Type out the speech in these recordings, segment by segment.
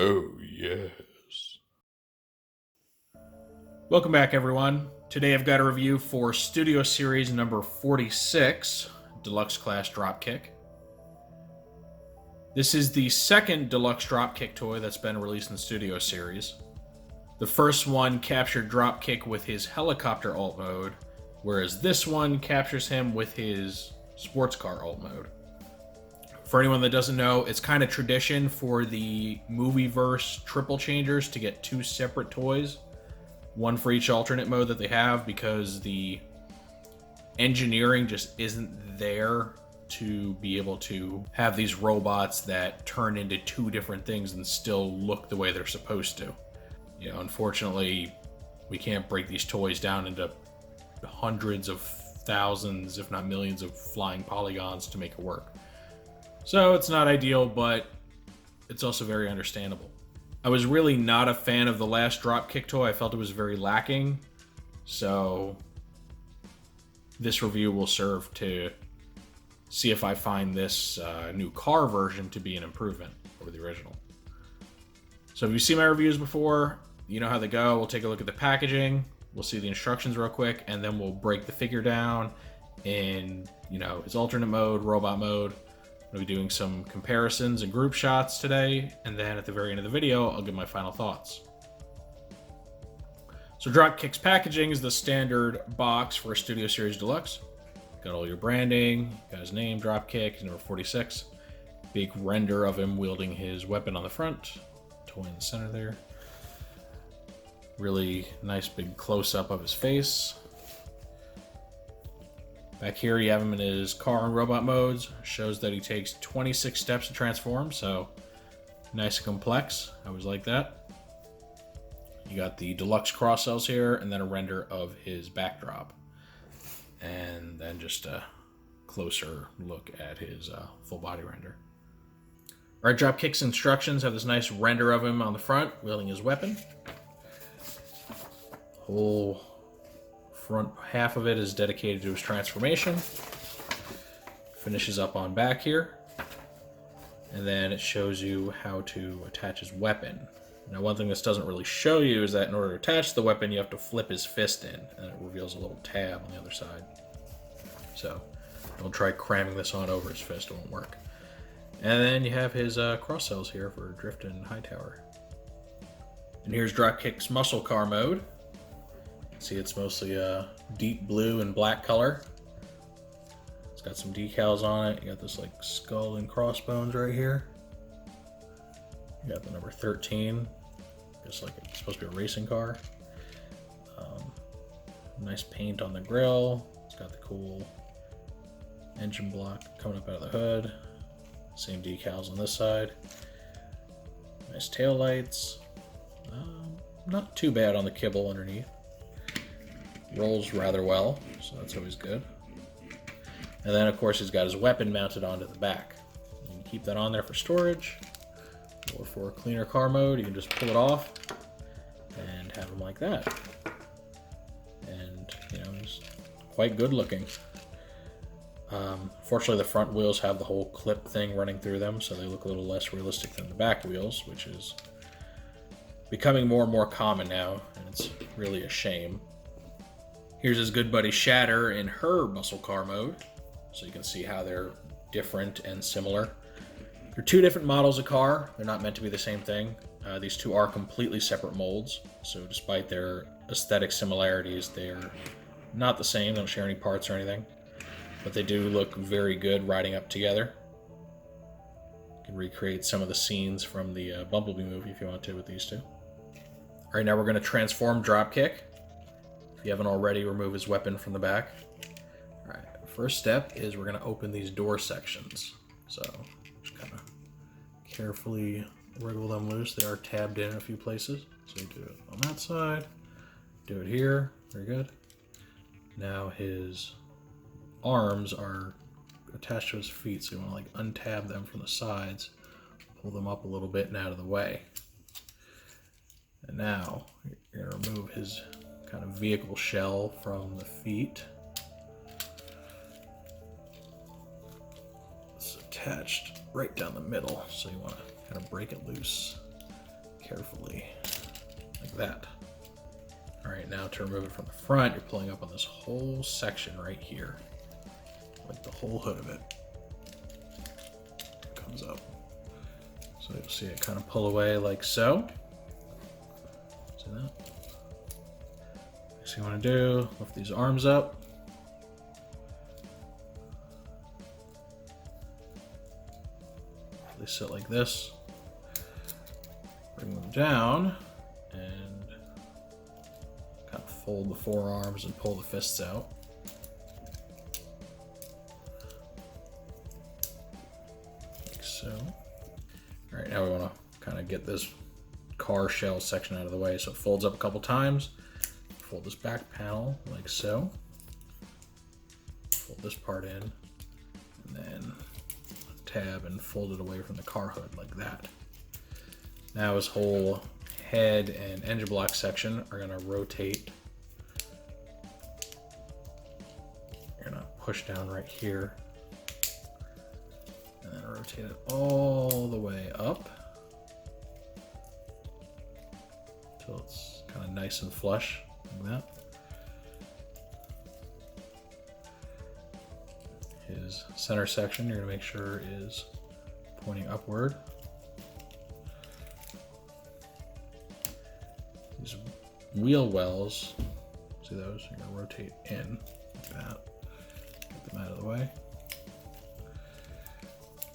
Oh, yes. Welcome back, everyone. Today I've got a review for Studio Series number 46, Deluxe Class Dropkick. This is the second Deluxe Dropkick toy that's been released in the Studio Series. The first one captured Dropkick with his helicopter alt mode, whereas this one captures him with his sports car alt mode. For anyone that doesn't know, it's kind of tradition for the Movieverse triple changers to get two separate toys, one for each alternate mode that they have, because the engineering just isn't there to be able to have these robots that turn into two different things and still look the way they're supposed to. You know, unfortunately, we can't break these toys down into hundreds of thousands, if not millions, of flying polygons to make it work. So it's not ideal, but it's also very understandable. I was really not a fan of the last Dropkick toy. I felt it was very lacking. So this review will serve to see if I find this new car version to be an improvement over the original. So if you've seen my reviews before, you know how they go. We'll take a look at the packaging. We'll see the instructions real quick, and then we'll break the figure down in, its alternate mode, robot mode. I'll be doing some comparisons and group shots today, and then at the very end of the video, I'll give my final thoughts. So Dropkick's packaging is the standard box for a Studio Series Deluxe. Got all your branding, got his name, Dropkick, he's number 46. Big render of him wielding his weapon on the front. Toy in the center there. Really nice big close-up of his face. Back here you have him in his car and robot modes. Shows that he takes 26 steps to transform, so nice and complex. I always like that. You got the deluxe cross cells here, and then a render of his backdrop. And then just a closer look at his full body render. Alright, Dropkick's instructions have this nice render of him on the front, wielding his weapon. Whole front half of it is dedicated to his transformation. Finishes up on back here. And then it shows you how to attach his weapon. Now, one thing this doesn't really show you is that in order to attach the weapon, you have to flip his fist in, and it reveals a little tab on the other side. So, don't try cramming this on over his fist, it won't work. And then you have his cross cells here for Drift and Hightower. And here's Dropkick's muscle car mode. See, it's mostly a deep blue and black color. It's got some decals on it. You got this like skull and crossbones right here. You got the number 13, just like it's supposed to be a racing car. Nice paint on the grill. It's got the cool engine block coming up out of the hood. Same decals on this side. Nice tail lights. Not too bad on the kibble underneath. Rolls rather well, so that's always good. And then, of course, he's got his weapon mounted onto the back. You can keep that on there for storage, or for cleaner car mode, you can just pull it off and have him like that. And, he's quite good looking. Fortunately, the front wheels have the whole clip thing running through them, so they look a little less realistic than the back wheels, which is becoming more and more common now, and it's really a shame. Here's his good buddy Shatter in her muscle car mode, so you can see how they're different and similar. They're two different models of car. They're not meant to be the same thing. These two are completely separate molds, so despite their aesthetic similarities, they're not the same. They don't share any parts or anything, but they do look very good riding up together. You can recreate some of the scenes from the Bumblebee movie if you want to with these two. All right, now we're going to transform Dropkick. If you haven't already, remove his weapon from the back. All right, first step is we're going to open these door sections. So just kind of carefully wriggle them loose. They are tabbed in a few places. So you do it on that side, do it here, very good. Now his arms are attached to his feet, so you want to like untab them from the sides, pull them up a little bit and out of the way. And now you're going to remove his kind of vehicle shell from the feet. It's attached right down the middle, so you want to kind of break it loose. carefully, like that. All right, now to remove it from the front, you're pulling up on this whole section right here, like the whole hood of it comes up. So you'll see it kind of pull away like so. See that? Next thing you want to do, lift these arms up. They sit like this. Bring them down and kind of fold the forearms and pull the fists out. Like so. All right, now we want to kind of get this car shell section out of the way. So it folds up a couple times. Fold this back panel like so. Fold this part in, and then tab and fold it away from the car hood like that. Now his whole head and engine block section are going to rotate. You're going to push down right here and then rotate it all the way up until it's kind of nice and flush like that. His center section, you're going to make sure is pointing upward. These wheel wells, see those? You're going to rotate in like that. Get them out of the way.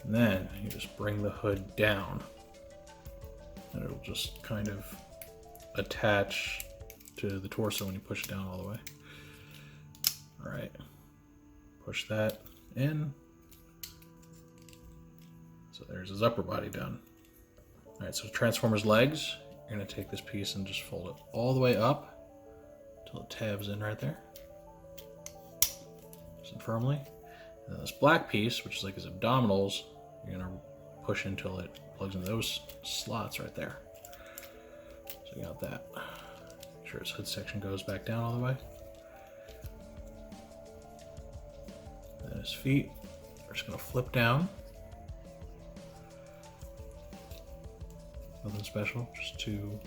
And then you just bring the hood down. And it'll just kind of attach to the torso when you push it down all the way. All right. Push that in. So there's his upper body done. All right, so Transformer's legs, you're gonna take this piece and just fold it all the way up until it tabs in right there. Nice and firmly. And then this black piece, which is like his abdominals, you're gonna push until it plugs into those slots right there. So you got that. Make sure his hood section goes back down all the way. Then his feet are just going to flip down. Nothing special, just 2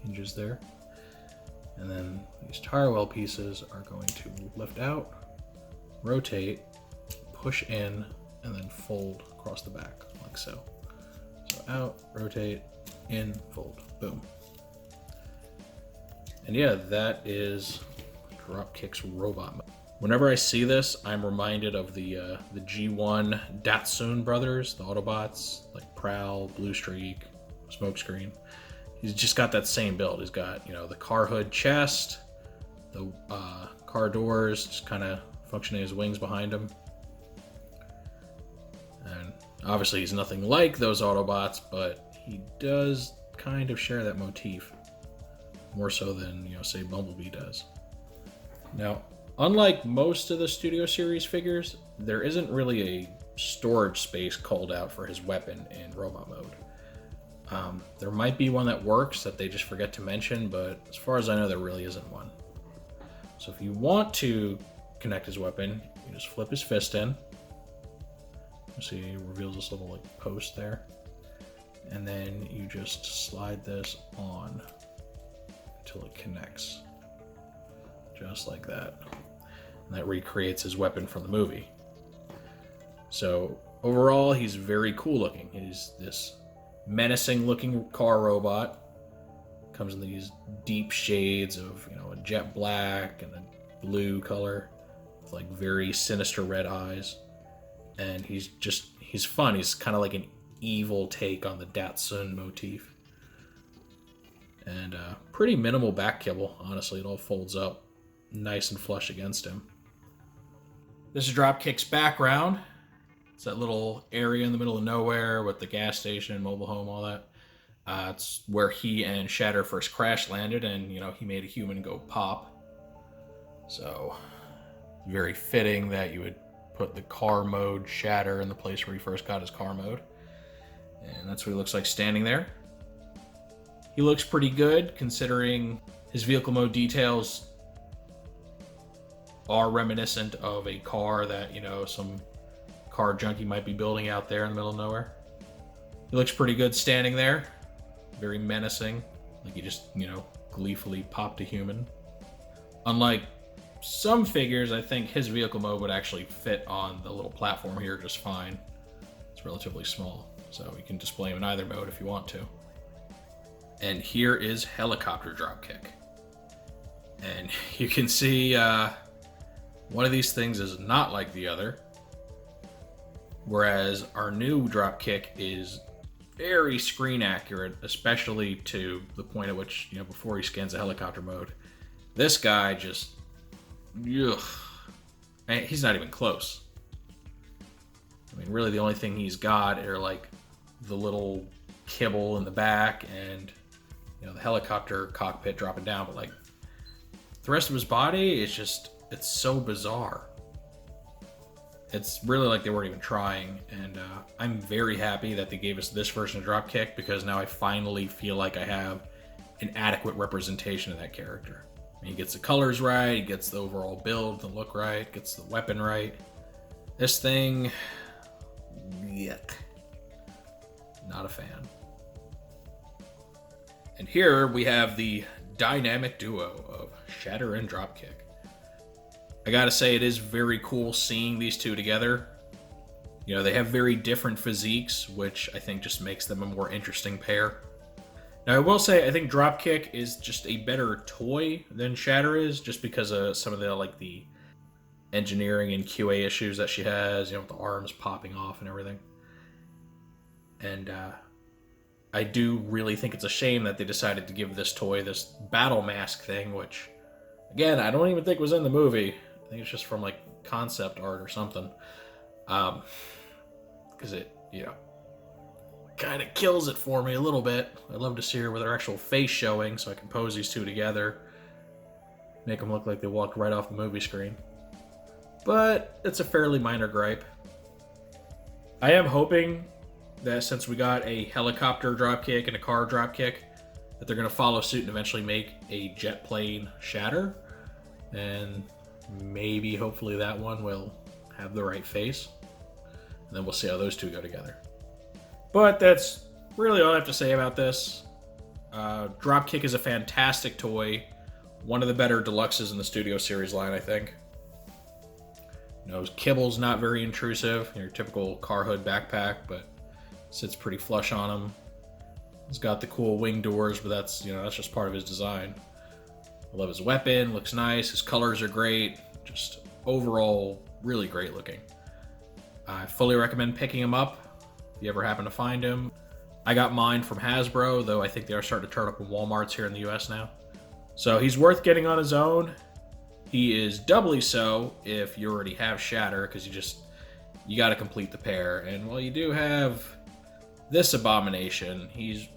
hinges there. And then these tire well pieces are going to lift out, rotate, push in, and then fold across the back like so. So out, rotate, in, fold, boom. And yeah, that is Dropkick's robot mode. Whenever I see this, I'm reminded of the G1 Datsun brothers, the Autobots, like Prowl, Blue Streak, Smokescreen. He's just got that same build. He's got, you know, the car hood chest, the car doors, just kind of functioning as wings behind him. And obviously he's nothing like those Autobots, but he does kind of share that motif. More so than, you know, say Bumblebee does. Now, unlike most of the Studio Series figures, there isn't really a storage space called out for his weapon in robot mode. There might be one that works that they just forget to mention, but as far as I know, there really isn't one. So if you want to connect his weapon, you just flip his fist in. You see, he reveals this little like post there. And then you just slide this on until it connects. Just like that. And that recreates his weapon from the movie. So overall, he's very cool looking. He's this menacing looking car robot. Comes in these deep shades of, you know, a jet black and a blue color with like very sinister red eyes. And he's fun. He's kind of like an evil take on the Datsun motif. And pretty minimal back kibble, honestly. It all folds up nice and flush against him. This is Dropkick's background. It's that little area in the middle of nowhere with the gas station, mobile home, all that. It's where he and Shatter first crash landed, and, you know, he made a human go pop. So, very fitting that you would put the car mode Shatter in the place where he first got his car mode. And that's what he looks like standing there. He looks pretty good considering his vehicle mode details are reminiscent of a car that, you know, some car junkie might be building out there in the middle of nowhere. He looks pretty good standing there. very menacing. Like he just, gleefully popped a human. Unlike some figures, I think his vehicle mode would actually fit on the little platform here just fine. It's relatively small, so you can display him in either mode if you want to. And here is Helicopter Dropkick. And you can see one of these things is not like the other. Whereas our new Dropkick is very screen accurate, especially to the point at which, before he scans the helicopter mode. This guy just, ugh. Man, he's not even close. I mean, really the only thing he's got are like the little kibble in the back and, the helicopter cockpit dropping down, but like the rest of his body is just, it's so bizarre. It's really like they weren't even trying, and I'm very happy that they gave us this version of Dropkick, because now I finally feel like I have an adequate representation of that character. I mean, he gets the colors right, he gets the overall build, the look right, gets the weapon right. This thing, yuck. Not a fan. And here we have the dynamic duo of Shatter and Dropkick. I gotta say, it is very cool seeing these two together. They have very different physiques, which I think just makes them a more interesting pair. Now, I will say, I think Dropkick is just a better toy than Shatter is, just because of some of the engineering and QA issues that she has, with the arms popping off and everything. And I do really think it's a shame that they decided to give this toy this battle mask thing, which, again, I don't even think was in the movie. I think it's just from concept art or something. Because it, kind of kills it for me a little bit. I'd love to see her with her actual face showing so I can pose these two together. Make them look like they walked right off the movie screen. But it's a fairly minor gripe. I am hoping that since we got a helicopter Dropkick and a car Dropkick, that they're going to follow suit and eventually make a jet plane Shatter. And maybe, hopefully, that one will have the right face. And then we'll see how those two go together. But that's really all I have to say about this. Dropkick is a fantastic toy. One of the better deluxes in the Studio Series line, I think. His kibble's not very intrusive. Your typical car hood backpack, but sits pretty flush on him. He's got the cool wing doors, but that's just part of his design. I love his weapon, looks nice, his colors are great, just overall really great looking. I fully recommend picking him up if you ever happen to find him. I got mine from Hasbro, though I think they are starting to turn up in Walmarts here in the US now. So he's worth getting on his own. He is doubly so if you already have Shatter, because you got to complete the pair. And while you do have this abomination, he's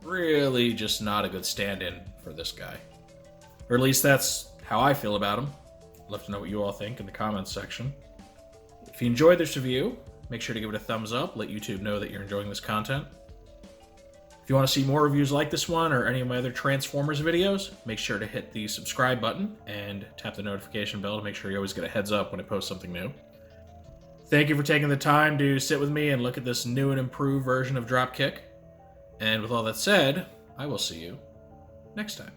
really just not a good stand-in for this guy. Or at least that's how I feel about him. I'd love to know what you all think in the comments section. If you enjoyed this review, make sure to give it a thumbs up. Let YouTube know that you're enjoying this content. If you want to see more reviews like this one or any of my other Transformers videos, make sure to hit the subscribe button and tap the notification bell to make sure you always get a heads up when I post something new. Thank you for taking the time to sit with me and look at this new and improved version of Dropkick. And with all that said, I will see you next time.